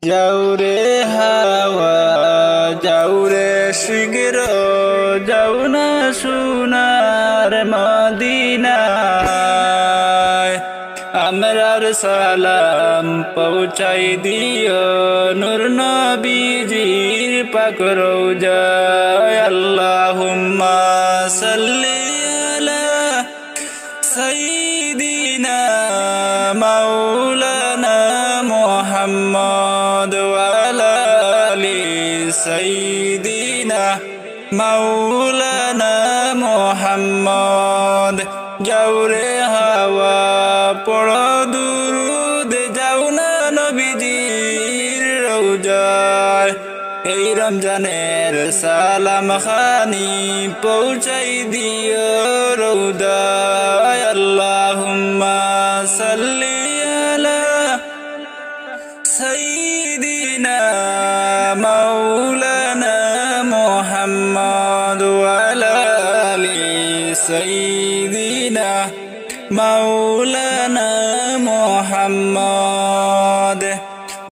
যাওরে হাওয়া যাওরে শিগর যাও না সোনার মদিনায় আমরার সালাম পৌঁছাই দিও নূর নবীজির পাক রওজায় আল্লাহুম্মা সাল্লি আলা সাইয়্যিদিনা মাওলানা মুহাম্মদ ওয়া আলা আলি সাইয়্যিদিনা মাওলানা মুহাম্মদ যাওরে হাওয়া পড়ো দুরুদ যাও না নবীজির রওজায় এই রমজানের সালাম খানি পৌঁছাই দিও রওজায় আল্লাহুম্মা সাল্লি আলা সাইয়্যিদিনা মাওলানা মুহাম্মদ ওয়া আলা আলি সাইয়্যিদিনা মাওলানা মুহাম্মদ